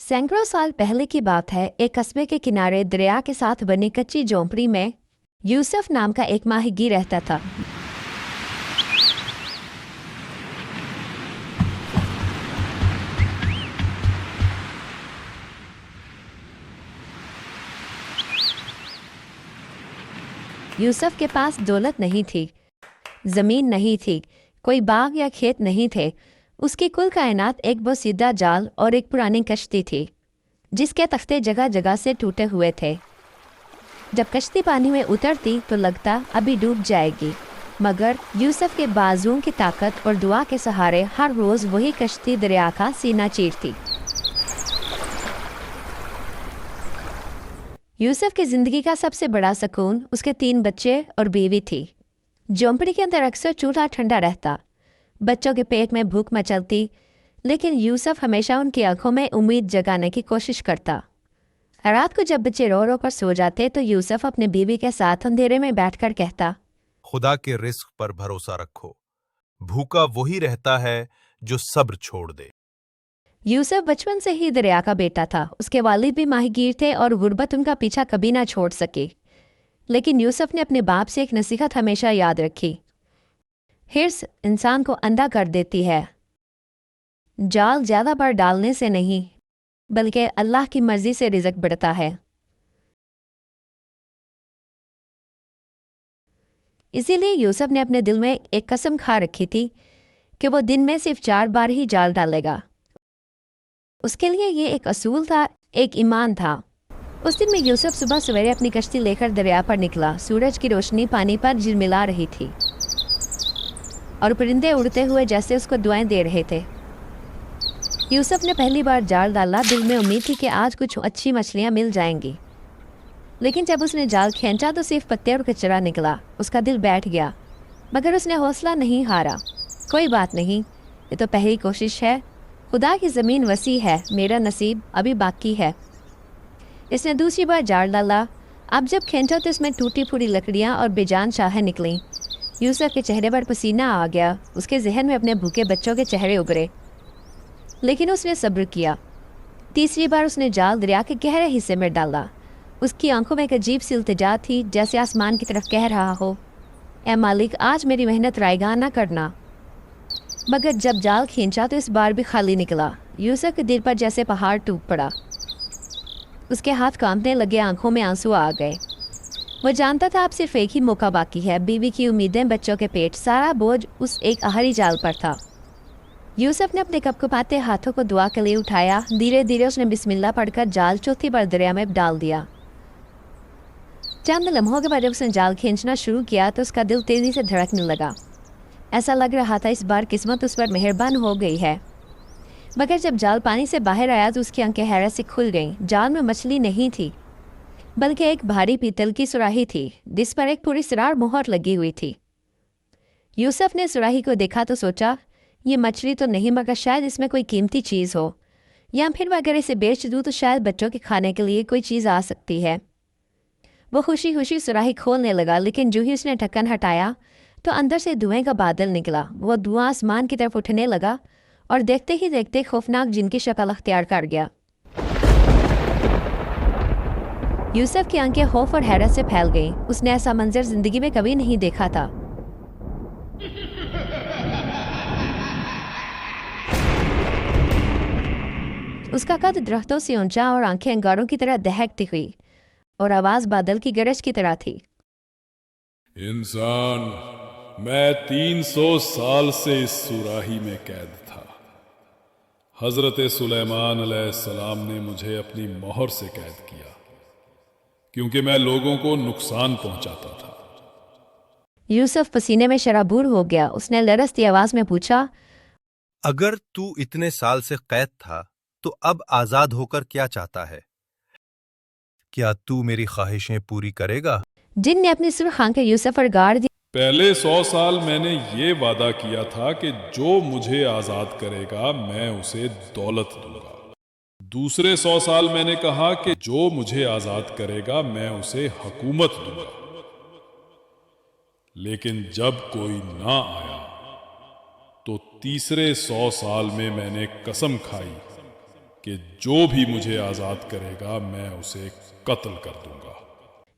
सैकड़ों साल पहले की बात है। एक कस्बे के किनारे दरिया के साथ बनी कच्ची झोंपड़ी में यूसुफ नाम का एक माहीगीर रहता था। यूसुफ के पास दौलत नहीं थी, जमीन नहीं थी, कोई बाग या खेत नहीं थे। उसकी कुल कायनात एक बोसीदा जाल और एक पुरानी कश्ती थी जिसके तख्ते जगह जगह से टूटे हुए थे। जब कश्ती पानी में उतरती तो लगता अभी डूब जाएगी, मगर यूसुफ के बाजुओं की ताकत और दुआ के सहारे हर रोज वही कश्ती दरिया का सीना चीरती। यूसुफ की जिंदगी का सबसे बड़ा सुकून उसके 3 बच्चे और बीवी थी। झोंपड़ी के अंदर अक्सर चूल्हा ठंडा रहता, बच्चों के पेट में भूख मचलती, लेकिन यूसुफ हमेशा उनकी आंखों में उम्मीद जगाने की कोशिश करता। रात को जब बच्चे रो रो कर सो जाते तो यूसुफ अपने बीवी के साथ अंधेरे में बैठकर कहता, खुदा के रिस्क पर भरोसा रखो, भूखा वही रहता है जो सब्र छोड़ दे। यूसुफ बचपन से ही दरिया का बेटा था। उसके वालिद भी माहीगीर थे और गुर्बत उनका पीछा कभी ना छोड़ सके। लेकिन यूसुफ ने अपने बाप से एक नसीहत हमेशा याद रखी, हिर्स इंसान को अंधा कर देती है। जाल ज्यादा बार डालने से नहीं, बल्कि अल्लाह की मर्जी से रिज़्क बढ़ता है। इसीलिए यूसुफ ने अपने दिल में एक कसम खा रखी थी कि वो दिन में सिर्फ 4 बार ही जाल डालेगा। उसके लिए ये एक असूल था, एक ईमान था। उस दिन में यूसुफ सुबह सवेरे अपनी कश्ती लेकर दरिया पर निकला। सूरज की रोशनी पानी पर झिलमिला रही थी और परिंदे उड़ते हुए जैसे उसको दुआएं दे रहे थे। यूसुफ ने पहली बार जाल डाला, दिल में उम्मीद थी कि आज कुछ अच्छी मछलियां मिल जाएंगी। लेकिन जब उसने जाल खींचा तो सिर्फ पत्ते और कचरा निकला। उसका दिल बैठ गया, मगर उसने हौसला नहीं हारा। कोई बात नहीं, ये तो पहली कोशिश है। खुदा की ज़मीन वसी है, मेरा नसीब अभी बाकी है। इसने दूसरी बार जाल डाला। अब जब खींचा तो इसमें टूटी फूटी लकड़ियाँ और बेजान शाहें निकलीं। यूसुफ के चेहरे पर पसीना आ गया। उसके जहन में अपने भूखे बच्चों के चेहरे उभरे, लेकिन उसने सब्र किया। तीसरी बार उसने जाल दरिया के गहरे हिस्से में डाला। उसकी आंखों में एक अजीब सी इल्तिजा थी, जैसे आसमान की तरफ कह रहा हो, ए मालिक, आज मेरी मेहनत रायगा ना करना। मगर जब जाल खींचा तो इस बार भी खाली निकला। यूसुफ के दिल पर जैसे पहाड़ टूट पड़ा। उसके हाथ कांपने लगे, आंखों में आंसू आ गए। वो जानता था अब सिर्फ एक ही मौका बाकी है। बीवी की उम्मीदें, बच्चों के पेट, सारा बोझ उस एक आखिरी जाल पर था। यूसुफ ने अपने कपकपाते हाथों को दुआ के लिए उठाया। धीरे धीरे उसने बिस्मिल्लाह पढ़कर जाल चौथी बार दरिया में डाल दिया। चंद लम्हों के बाद जब उसने जाल खींचना शुरू किया तो उसका दिल तेजी से धड़कने लगा। ऐसा लग रहा था इस बार किस्मत उस पर मेहरबान हो गई है। मगर जब जाल पानी से बाहर आया तो उसकी आंखें हैरत से खुल गईं। जाल में मछली नहीं थी, बल्कि एक भारी पीतल की सुराही थी जिस पर एक पूरी सिरार मोहर लगी हुई थी। यूसुफ ने सुराही को देखा तो सोचा, ये मछली तो नहीं, मगर शायद इसमें कोई कीमती चीज़ हो, या फिर मैं अगर इसे बेच दूँ तो शायद बच्चों के खाने के लिए कोई चीज़ आ सकती है। वो खुशी खुशी सुराही खोलने लगा, लेकिन जो ही उसने ढक्कन हटाया तो अंदर से धुएं का बादल निकला। वो धुआं आसमान की तरफ उठने लगा और देखते ही देखते खौफनाक जिन की शक्ल अख्तियार कर गया। यूसुफ की आंखें खौफ और हैरत से फैल गईं। उसने ऐसा मंजर जिंदगी में कभी नहीं देखा था। उसका कद दरख्तों से ऊंचा और आंखें अंगारों की तरह दहकती हुई और आवाज बादल की गरज की तरह थी। इंसान, मैं 300 साल से इस सुराही में कैद था। हजरत सुलेमान अलैहिस्सलाम ने मुझे अपनी मोहर से कैद किया, क्योंकि मैं लोगों को नुकसान पहुंचाता था। यूसुफ पसीने में शराबूर हो गया। उसने लरसती आवाज में पूछा, अगर तू इतने साल से कैद था तो अब आजाद होकर क्या चाहता है? क्या तू मेरी ख्वाहिशें पूरी करेगा? जिन ने अपनी सुर्ख आंखें यूसुफ पर गाड़ दी। पहले 100 साल मैंने ये वादा किया था कि जो मुझे आजाद करेगा मैं उसे दौलत दूंगा। दूसरे 100 साल मैंने कहा कि जो मुझे आजाद करेगा मैं उसे हुकूमत दूंगा। लेकिन जब कोई ना आया तो तीसरे 100 साल में मैंने कसम खाई کہ جو بھی مجھے آزاد کرے گا میں اسے قتل کر دوں گا۔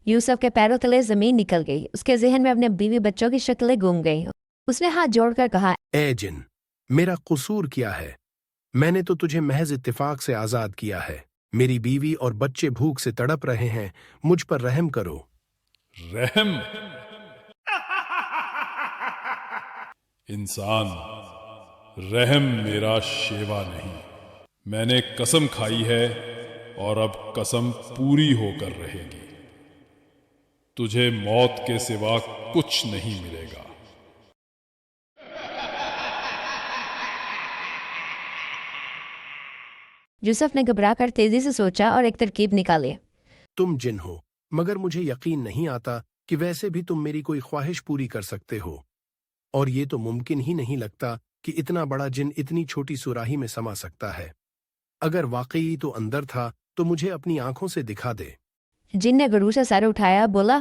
یوسف کے پیروں تلے زمین نکل گئی، اس کے ذہن میں اپنے بیوی بچوں کی شکلیں گم گئیں۔ اس نے ہاتھ جوڑ کر کہا، اے جن، میرا قصور کیا ہے؟ میں نے تو تجھے محض اتفاق سے آزاد کیا ہے۔ میری بیوی اور بچے بھوک سے تڑپ رہے ہیں، مجھ پر رحم کرو۔ رحم؟ انسان، رحم میرا شیوا نہیں۔ میں نے قسم کھائی ہے اور اب قسم پوری ہو کر رہے گی۔ تجھے موت کے سوا کچھ نہیں ملے گا۔ یوسف نے گھبرا کر تیزی سے سوچا اور ایک ترکیب نکالی۔ تم جن ہو، مگر مجھے یقین نہیں آتا کہ ویسے بھی تم میری کوئی خواہش پوری کر سکتے ہو، اور یہ تو ممکن ہی نہیں لگتا کہ اتنا بڑا جن اتنی چھوٹی سوراہی میں سما سکتا ہے۔ اگر واقعی تو اندر تھا تو مجھے اپنی آنکھوں سے دکھا دے۔ جن نے غرور سے سر اٹھایا، بولا،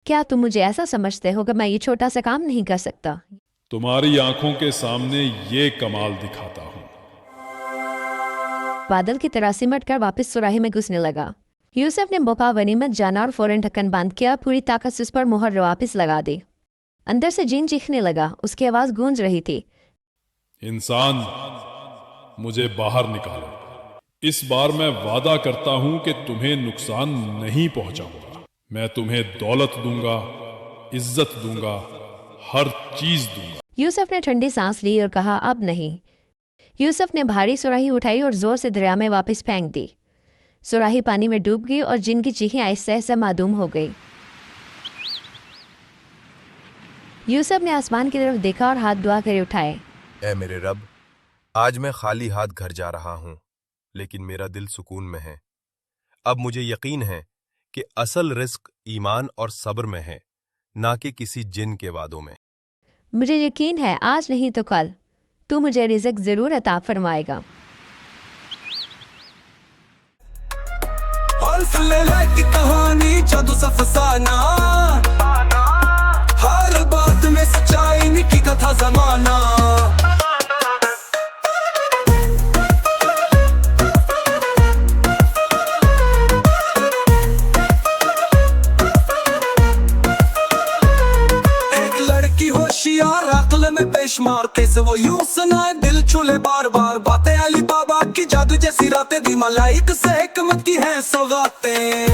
کیا تم مجھے ایسا سمجھتے ہو کہ میں یہ چھوٹا سا کام نہیں کر سکتا؟ تمہاری آنکھوں کے سامنے یہ کمال دکھاتا ہوں۔ بادل کی طرح سمٹ کر واپس سوراہی میں گھسنے لگا۔ یوسف نے موقع غنیمت جانا اور فوراً ڈھکن بند کیا، پوری طاقت سے اس پر مہر واپس لگا دی۔ اندر سے جن چیخنے لگا، اس کی آواز گونج رہی تھی، انسان، مجھے باہر نکالو۔ اس بار میں وعدہ کرتا ہوں کہ تمہیں نقصان نہیں پہنچاؤں گا۔ میں تمہیں دولت دوں گا، عزت دوں گا، ہر چیز دوں گا۔ یوسف نے ٹھنڈی سانس لی اور کہا، اب نہیں۔ یوسف نے بھاری سوراہی اٹھائی اور زور سے دریا میں واپس پھینک دی۔ سوراہی پانی میں ڈوب گئی اور جن کی چیخیں آہستہ آہستہ معدوم ہو گئی۔ یوسف نے آسمان کی طرف دیکھا اور ہاتھ دعا کرے اٹھائے، اے میرے رب، آج میں خالی ہاتھ گھر جا رہا ہوں، لیکن میرا دل سکون میں ہے۔ اب مجھے یقین ہے کہ اصل رزق ایمان اور صبر میں ہے، نہ کہ کسی جن کے وعدوں میں۔ مجھے یقین ہے آج نہیں تو کل تو مجھے رزق ضرور عطا فرمائے گا۔ الف لیلہ کی کہانی، جادو سا فسانہ، ہر بات میں سچائی نکی کا تھا زمانہ۔ ایک لڑکی ہوشیار، عقل میں پیش مارتے سے وہ یوں سنائے، دل چھولے بار بار باتیں، علی بابا کی جادو جیسی راتیں، دی ملائک سے حکمت کی ہیں سوغاتیں۔